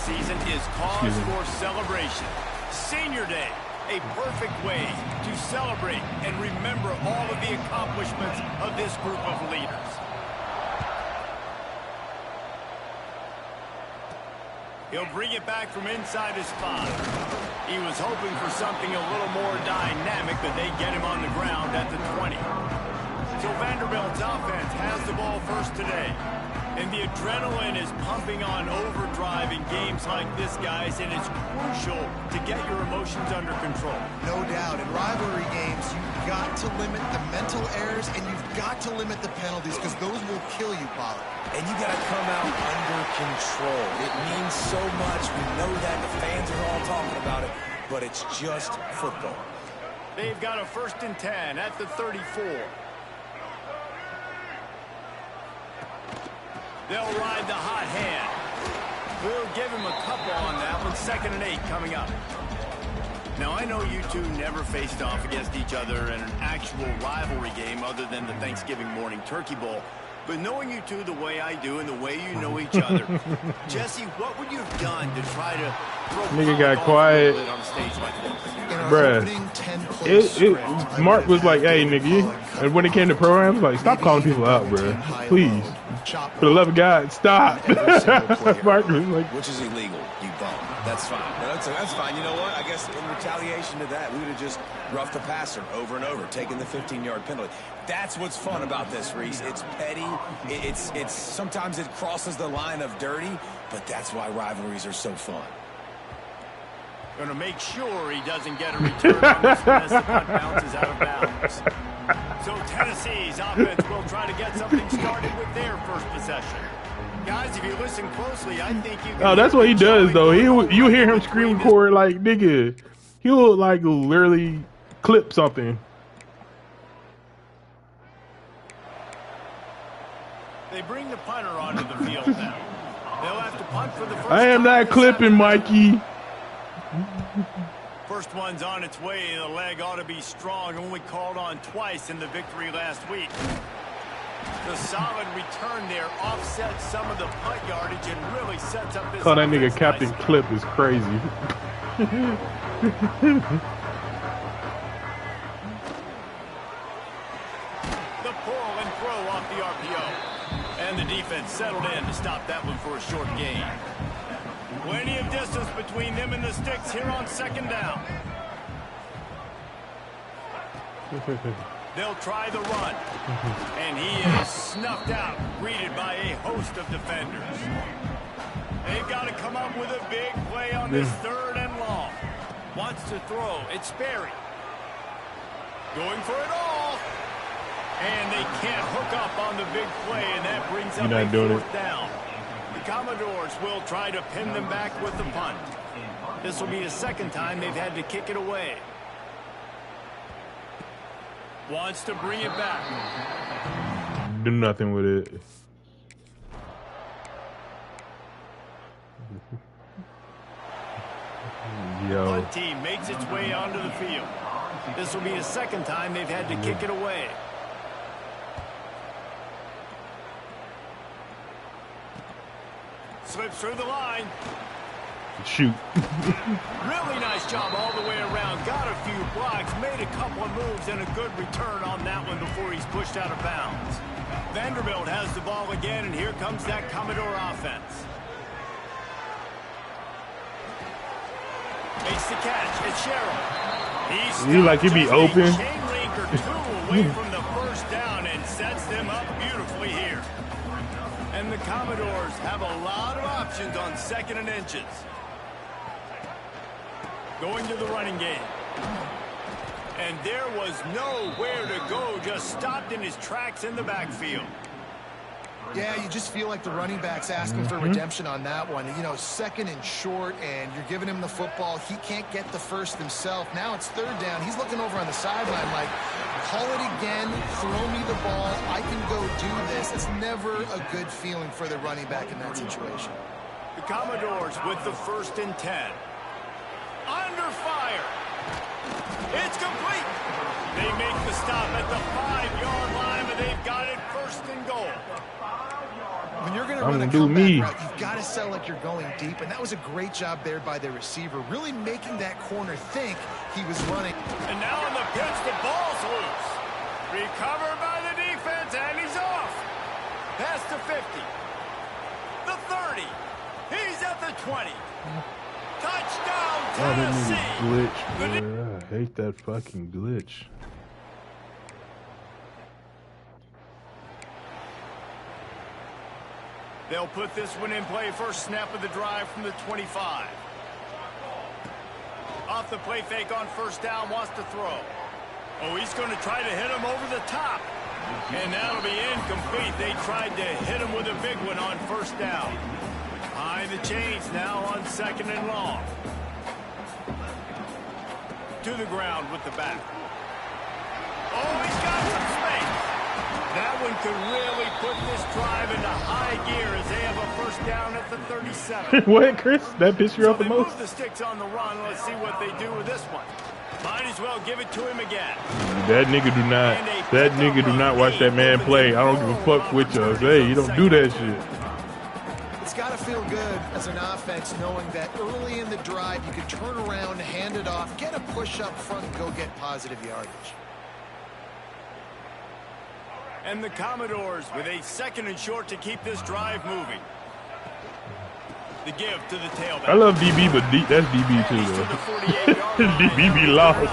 season is cause for celebration. Senior Day, a perfect way to celebrate and remember all of the accomplishments of this group of leaders. He'll bring it back from inside his spot. He was hoping for something a little more dynamic, but they get him on the ground at the 20. So Vanderbilt's offense has the ball first today. And the adrenaline is pumping on overdrive in games like this, guys, and it's crucial to get your emotions under control. No doubt. In rivalry games, you've got to limit the mental errors, and you've got to limit the penalties, because those will kill you, Pollard. And you got to come out under control. It means so much. We know that. The fans are all talking about it, but it's just football. They've got a 1st and 10 at the 34. They'll ride the hot hand. We'll give him a couple on that one. 2nd and 8 coming up. Now, I know you two never faced off against each other in an actual rivalry game other than the Thanksgiving morning turkey bowl. But knowing you two the way I do and the way you know each other, Jesse, what would you have done to try to throw nigga got quiet on stage like this? Bruh. Mark was like, hey, nigga. And when it came to programs, like, stop calling people out, bruh. Please. For the love of God, stop. Mark was like, which is illegal, you bum. That's fine. That's fine. You know what? I guess in retaliation to that, we would have just roughed the passer over and over, taking the 15-yard penalty. That's what's fun about this, Reese. It's petty. It's sometimes it crosses the line of dirty, but that's why rivalries are so fun. Going to make sure he doesn't get a return on this one as the punt bounces out of bounds. So Tennessee's offense will try to get something started with their first possession. Guys, if you listen closely, I think you can... Oh, that's what he does, though. You hear him scream record like, nigga. He'll, like, literally clip something. They bring the punter onto the field now. They'll have to punt for the first I am not clipping, Mikey. First one's on its way. The leg ought to be strong. Only called on twice in the victory last week. The solid return there offsets some of the punt yardage and really sets up this. Call that nigga Captain Clip is crazy. The pull and throw off the RPO. And the defense settled in to stop that one for a short gain. Plenty of distance between them and the sticks here on 2nd down. They'll try the run. And he is snuffed out, greeted by a host of defenders. They've got to come up with a big play on this 3rd and long. Wants to throw. It's Sperry. Going for it all. And they can't hook up on the big play, and that brings up a 4th down. The Commodores will try to pin them back with the punt. This will be the 2nd time they've had to kick it away. Wants to bring it back. Do nothing with it. Yo. The punt team makes its way onto the field. This will be the 2nd time they've had to kick it away. Slips through the line. Shoot. Really nice job all the way around. Got a few blocks, made a couple of moves, and a good return on that one before he's pushed out of bounds. Vanderbilt has the ball again, and here comes that Commodore offense. Makes the catch. It's Sherrill. You like he be open. Chain link or two away from the first down and sets them up beautifully here. And the Commodores have a lot of options on 2nd and inches. Going to the running game. And there was nowhere to go, just stopped in his tracks in the backfield. Yeah, you just feel like the running back's asking for redemption on that one. You know, 2nd and short, and you're giving him the football. He can't get the first himself. Now it's 3rd down. He's looking over on the sideline like, call it again, throw me the ball, I can go do this. It's never a good feeling for the running back in that situation. The Commodores with the 1st and 10. Under fire. It's complete. They make the stop at the 5-yard line, but they've got it 1st and goal. When you're going to I'm run a gonna do comeback me. route, you've got to sell like you're going deep, and that was a great job there by the receiver, really making that corner think he was running. And now on the pitch, the ball's loose. Recovered by the defense, and he's off. Past the 50. The 30. He's at the 20. Touchdown, Tennessee. Glitch, bro. I hate that fucking glitch. They'll put this one in play. First snap of the drive from the 25. Off the play fake on first down, wants to throw. Oh, he's going to try to hit him over the top. And that'll be incomplete. They tried to hit him with a big one on first down. Behind the chains now on second and long. To the ground with the back. Oh, he's got some space. That one could really put this drive into high gear as they have a first down at the 37. What, Chris? That pissed you off the They most? move the sticks on the run. Let's see what they do with this one. Might as well give it to him again. That nigga do not watch that man play. I don't give a fuck with you. Hey, you don't do that shit. It's got to feel good as an offense knowing that early in the drive you can turn around, hand it off, get a push up front, and go get positive yardage. And the Commodores with a second and short to keep this drive moving. The give to the tailback. I love DB, but that's DB too, though. DB lost.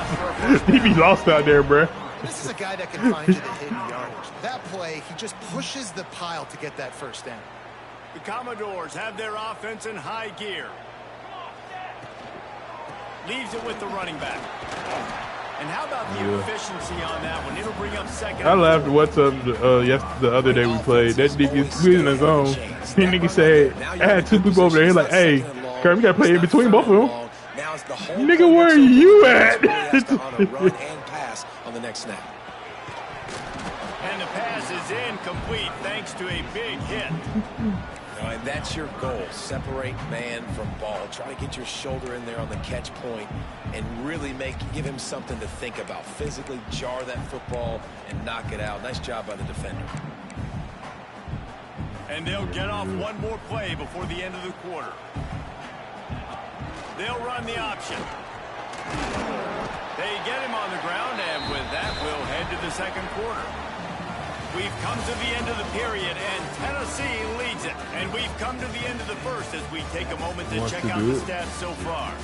DB lost out there, bruh. This is a guy that can find you the hidden yardage. That play, he just pushes the pile to get that first down. The Commodores have their offense in high gear. Leaves it with the running back. And how about the efficiency on that one? It'll bring up second. I laughed at what's up the other day we played. That nigga squeezing his own. That nigga said, I had two people over there. He's like, hey, Kurt, we got to play in between both of them. Nigga, where are you at? and pass on the next snap. And the pass is incomplete thanks to a big hit. And that's your goal. Separate man from ball. Try to get your shoulder in there on the catch point and really give him something to think about. Physically jar that football and knock it out. Nice job by the defender. And they'll get off one more play before the end of the quarter. They'll run the option. They get him on the ground, and with that, we'll head to the second quarter. We've come to the end of the period, and Tennessee leads it. And we've come to the end of the first as we take a moment to check out the stats so far.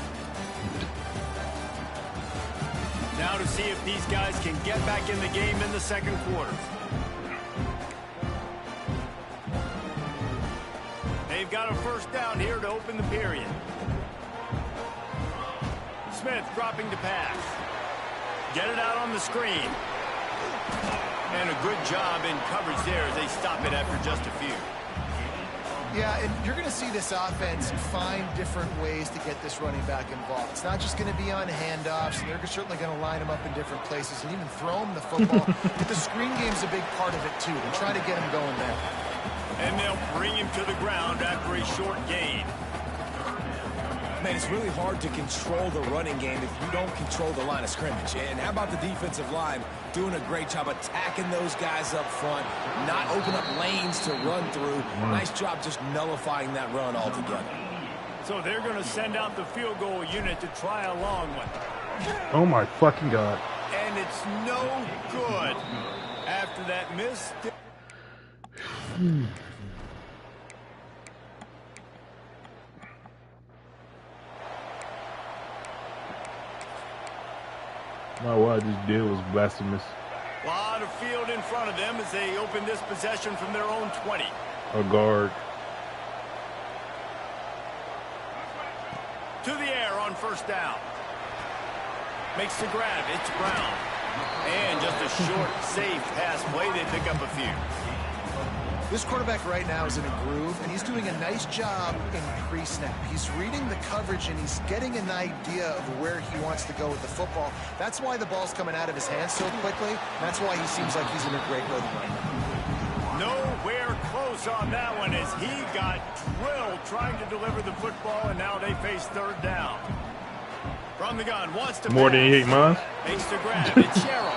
Now to see if these guys can get back in the game in the second quarter. They've got a first down here to open the period. Smith dropping to pass. Get it out on the screen. And a good job in coverage there as they stop it after just a few. Yeah, and you're going to see this offense find different ways to get this running back involved. It's not just going to be on handoffs, and they're certainly going to line him up in different places and even throw him the football. But the screen game's a big part of it, too. They'll try to get him going there. And they'll bring him to the ground after a short gain. Man, it's really hard to control the running game if you don't control the line of scrimmage. And how about the defensive line doing a great job attacking those guys up front, not open up lanes to run through. Nice job just nullifying that run altogether. So they're going to send out the field goal unit to try a long one. Oh, my fucking God. And it's no good after that miss. My what I just did was blasphemous. A lot of field in front of them as they open this possession from their own 20. A guard. To the air on first down. Makes the grab. It's Brown. And just a short, safe pass play. They pick up a few. This quarterback right now is in a groove, and he's doing a nice job in pre-snap. He's reading the coverage, and he's getting an idea of where he wants to go with the football. That's why the ball's coming out of his hands so quickly. That's why he seems like he's in a great rhythm right now. Nowhere close on that one as he got drilled trying to deliver the football, and now they face third down. From the gun, wants to More pass. than 8 months. Makes the grab. It's Sherrill.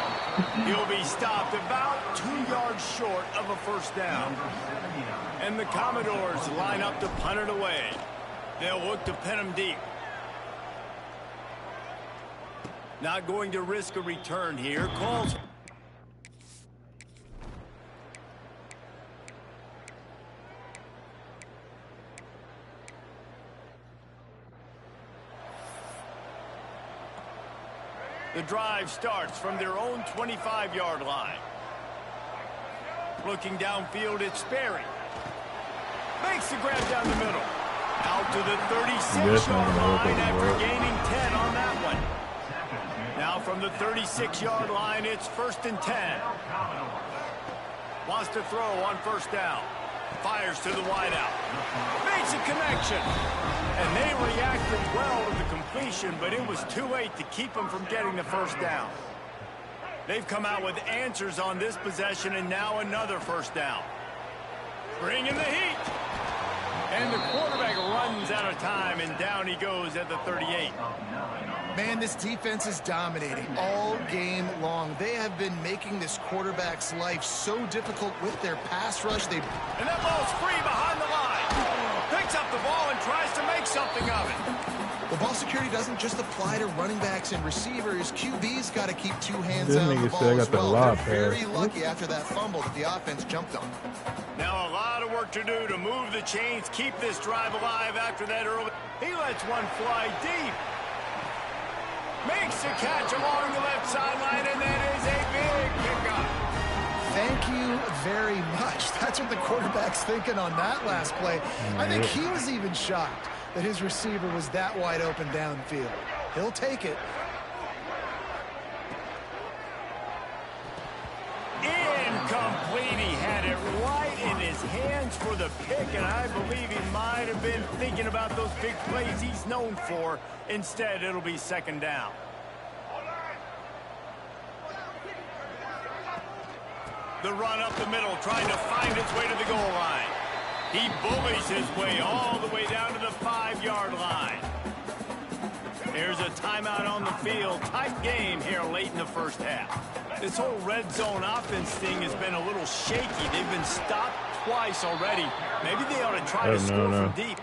He'll be stopped about 2 yards short of a first down. And the Commodores line up to punt it away. They'll look to pin him deep. Not going to risk a return here. Calls. The drive starts from their own 25-yard line. Looking downfield, it's Sperry. Makes the grab down the middle. Out to the 36-yard line after gaining 10 on that one. Now from the 36-yard line, it's 1st and 10. Wants to throw on first down. Fires to the wideout. Makes a connection. And they reacted well to the completion, but it was too late to keep them from getting the first down. They've come out with answers on this possession, and now another first down. Bring in the heat. And the quarterback runs out of time, and down he goes at the 38. Man, this defense is dominating all game long. They have been making this quarterback's life so difficult with their pass rush. And that ball's free behind the line. Picks up the ball and tries to make something of it. The ball security doesn't just apply to running backs and receivers. QB's got to keep 2 hands on the ball as well. They're very lucky after that fumble that the offense jumped on. Now a lot of work to do to move the chains, keep this drive alive after that early. He lets one fly deep. Makes a catch along the left sideline, and that is a big pickup. Thank you very much. That's what the quarterback's thinking on that last play. I think he was even shocked that his receiver was that wide open downfield. He'll take it. Incomplete. He had it right in his hands for the pick, and I believe he might have been thinking about those big plays he's known for. Instead, it'll be 2nd down. The run up the middle, trying to find its way to the goal line. He bullies his way all the way down to the 5-yard line. There's a timeout on the field. Tight game here late in the first half. This whole red zone offense thing has been a little shaky. They've been stopped twice already. Maybe they ought to try to score from deep.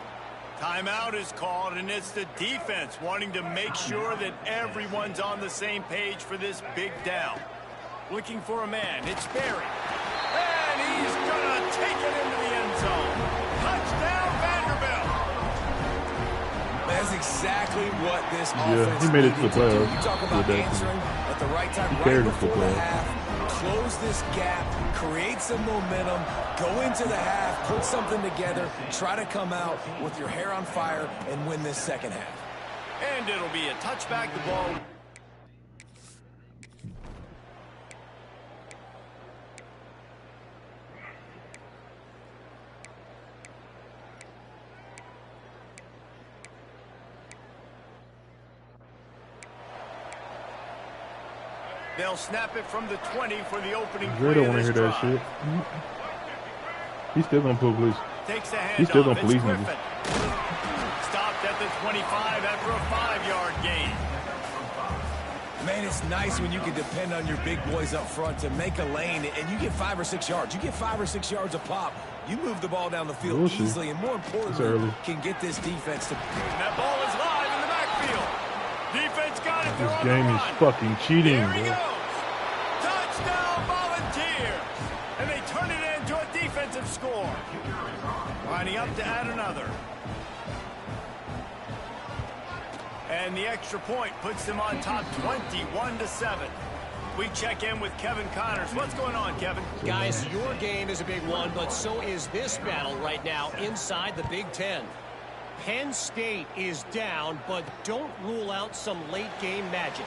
Timeout is called, and it's the defense wanting to make sure that everyone's on the same page for this big down. Looking for a man. It's Sperry. And he's going to take it into the end zone. Touchdown, Vanderbilt. That's exactly what this offense he made it to the playoffs. You talk about answering at the right time, right before the half. Close this gap, create some momentum, go into the half, put something together, try to come out with your hair on fire and win this second half. And it'll be a touchback. The ball. They'll snap it from the 20 for the opening play. Don't want to hear that shit. He's still gonna pull police. Takes the hand. He's still gonna off. police me. Stopped at the 25 after a 5-yard gain. Man, it's nice when you can depend on your big boys up front to make a lane, and you get 5 or 6 yards. You get 5 or 6 yards a pop. You move the ball down the field easily, and more importantly, can get this defense to. And that ball is live in the backfield. Defense got it. This game is fucking cheating, There he bro. goes. Touchdown, Volunteers. And they turn it into a defensive score. Lining up to add another. And the extra point puts them on top 21-7. We check in with Kevin Connors. What's going on, Kevin? Guys, your game is a big one, but so is this battle right now inside the Big Ten. Penn State is down, but don't rule out some late-game magic.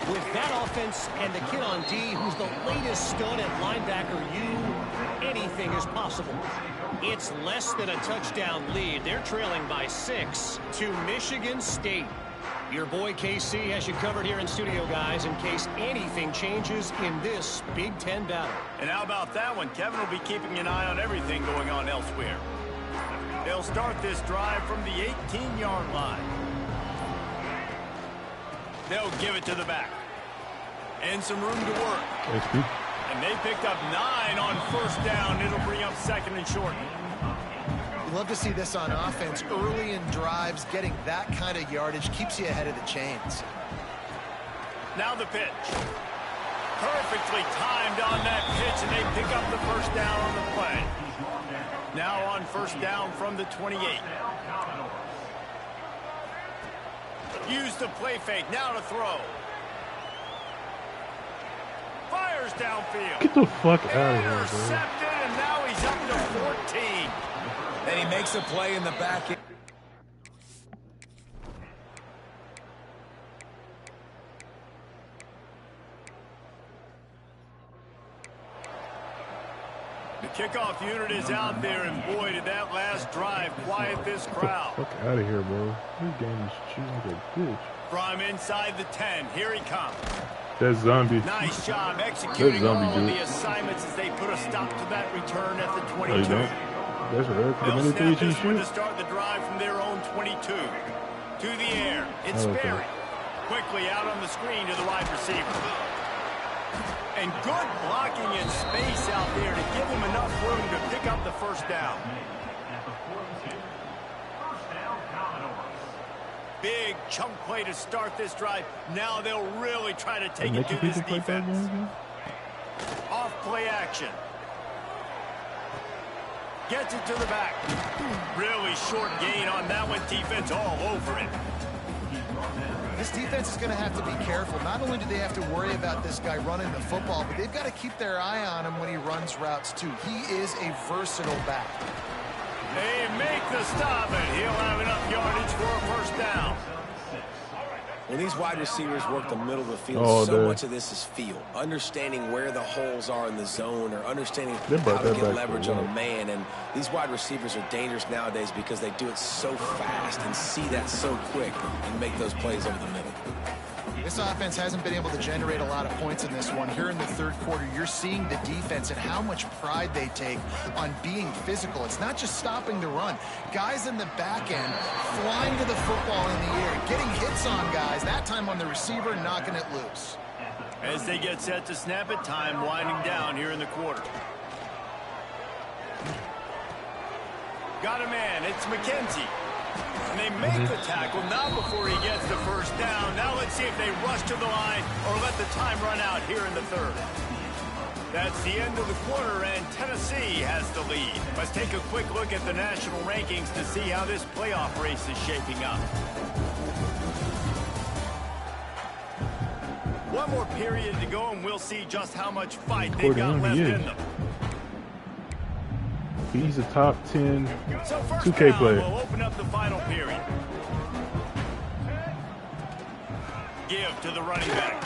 With that offense and the kid on D, who's the latest stud at linebacker, anything is possible. It's less than a touchdown lead. They're trailing by 6 to Michigan State. Your boy KC has you covered here in studio, guys, in case anything changes in this Big Ten battle. And how about that one? Kevin will be keeping an eye on everything going on elsewhere. They'll start this drive from the 18-yard line. They'll give it to the back. And some room to work. SP. And they picked up 9 on first down. It'll bring up 2nd and short. You love to see this on offense. Early in drives, getting that kind of yardage keeps you ahead of the chains. Now the pitch. Perfectly timed on that pitch, and they pick up the first down on the play. Now on first down from the 28. Use the play fake. Now to throw. Fires downfield. Get the fuck out of here, bro. Intercepted, and now he's up to 14. And he makes a play in the back end. The kickoff unit is out there, and boy, did that last drive quiet this crowd. Get the fuck out of here, bro. This game is shooting like a bitch. From inside the 10, here he comes. That's zombie. Nice job executing all of dude. the assignments as they put a stop to that return at the 22. No, you don't. That's right. They'll snap this one shoot. to start the drive from their own 22. To the air, it's Sperry. Quickly out on the screen to the wide receiver. And good blocking in space out there to give him enough room to pick up the first down. Big chunk play to start this drive. Now they'll really try to take it to this defense. Off play action. Gets it to the back. Really short gain on that one. Defense all over it. This defense is going to have to be careful. Not only do they have to worry about this guy running the football, but they've got to keep their eye on him when he runs routes too. He is a versatile back. They make the stop, and he'll have enough yardage for a first down. When these wide receivers work the middle of the field, so much of this is feel. Understanding where the holes are in the zone, or understanding how to get leverage on a man. And these wide receivers are dangerous nowadays because they do it so fast and see that so quick and make those plays over the middle. This offense hasn't been able to generate a lot of points in this one. Here in the third quarter, you're seeing the defense and how much pride they take on being physical. It's not just stopping the run. Guys in the back end flying to the football in the air, getting hits on guys, that time on the receiver, knocking it loose. As they get set to snap it, time winding down here in the quarter. Got a man, it's McKenzie. And they make the tackle, not before he gets the first down. Now let's see if they rush to the line or let the time run out here in the third. That's the end of the quarter, and Tennessee has the lead. Let's take a quick look at the national rankings to see how this playoff race is shaping up. One more period to go, and we'll see just how much fight they've got left in them. He's a top 10 so 2K player. We'll open up the final period. Give to the running back.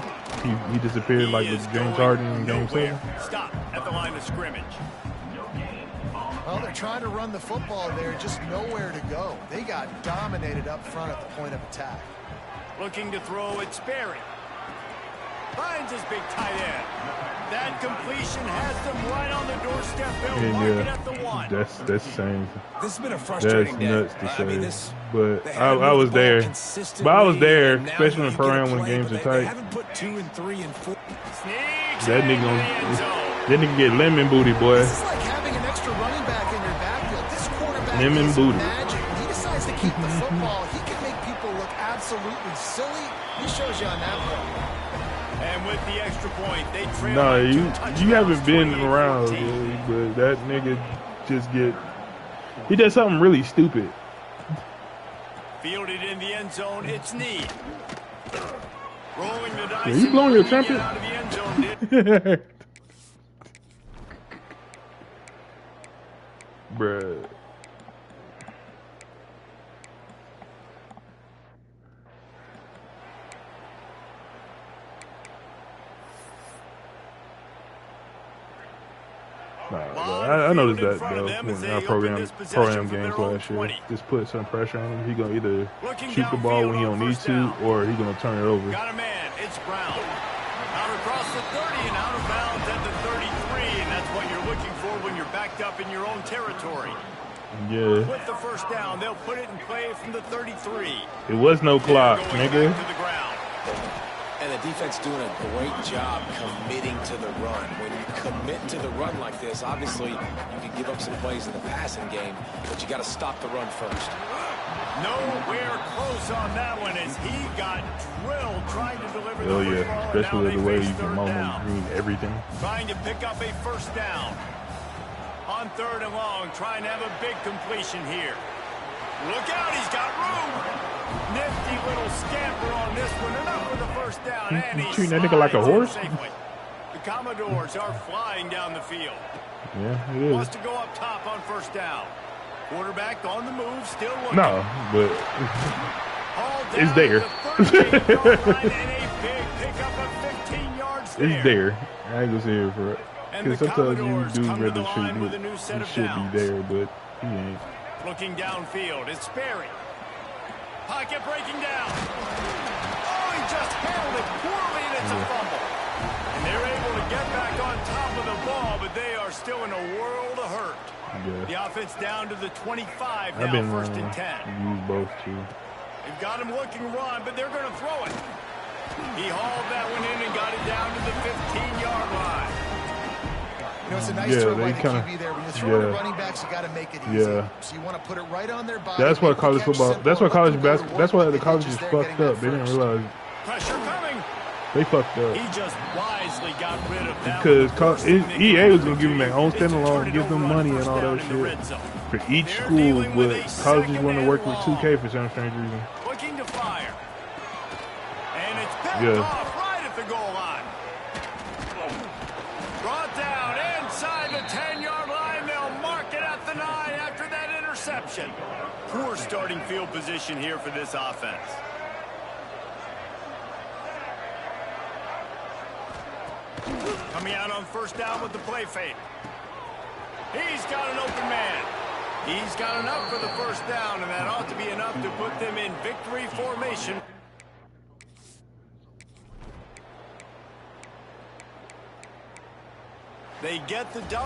He disappeared like with James Harden in Game 7. Stop at the line of scrimmage. Well, they're trying to run the football there, just nowhere to go. They got dominated up front at the point of attack. Looking to throw it, Sperry. Finds his big tight end. That completion has them right on the doorstep. They'll mark it at the 1. That's shame. This has been a frustrating day. That's nuts to say. But I was there. But I was there, especially in the program when games are tight. Haven't put 2 and 3 and 4. That nigga get lemon booty, boy. This is like having an extra running back in your backfield. This quarterback Lemon is booty. magic. When he decides to keep the football, he can make people look absolutely silly. He shows you on that one. And with the extra point, they trail. No, you haven't been around, but that nigga just he does something really stupid. Fielded in the end zone, it's Need. Rolling the dice. Are you blowing your trumpet? Out of the end zone, Bruh. I noticed that though when I program games last year. Just put some pressure on him. He gonna either shoot the ball when he don't need to, or he gonna turn it over. Got a man. It's Brown. Out across the 30 and out of bounds at the 33, and that's what you're looking for when you're backed up in your own territory. Yeah. With the first down, they'll put it in play from the 33. It was no clock, nigga. And the defense doing a great job committing to the run. When you commit to the run like this, obviously you can give up some plays in the passing game, but you got to stop the run first. Nowhere close on that one as he got drilled trying to deliver the yeah, football. especially the way you can down. moment everything. Trying to pick up a first down. On 3rd and long, trying to have a big completion here. Look out, he's got room. Nifty little scamper on this one. Enough for the first down. And You he treating that nigga like a horse? safely. The Commodores are flying down the field. Yeah, it is. Wants to go up top on first down. Quarterback on the move, still looking. No, but it's It's there. it's it's there. I ain't gonna say it for it. Because sometimes you do rather should be there, but he ain't. Looking downfield, it's Sperry. Pocket breaking down. Oh, he just handled it poorly, and it's a fumble. And they're able to get back on top of the ball, but they are still in a world of hurt. Yeah. The offense down to the 25 now, I've been 1st and 10. use both too. They've got him looking run, but they're going to throw it. He hauled that one in and got it down to the 15-yard line. You know, it's a nice throw by the kinda, QB there. When you're throwing to running backs, you got to make it easy. Yeah. So you want to put it right on their body. That's why college football. That's why college basketball. That's why the college is there fucked up. They didn't realize Pressure coming. they fucked up. He just wisely got rid of that Because EA was gonna give them their own standalone, give them money and all that shit for each school, but colleges want to work with 2K for some strange reason. Looking to fire. And it's picked Yeah. off right at the goal line. Brought down inside the 10-yard line. They'll mark it at the 9 after that interception. Poor starting field position here for this offense. Coming out on first down with the play fake. He's got an open man. He's got enough for the first down, and that ought to be enough to put them in victory formation. They get the double.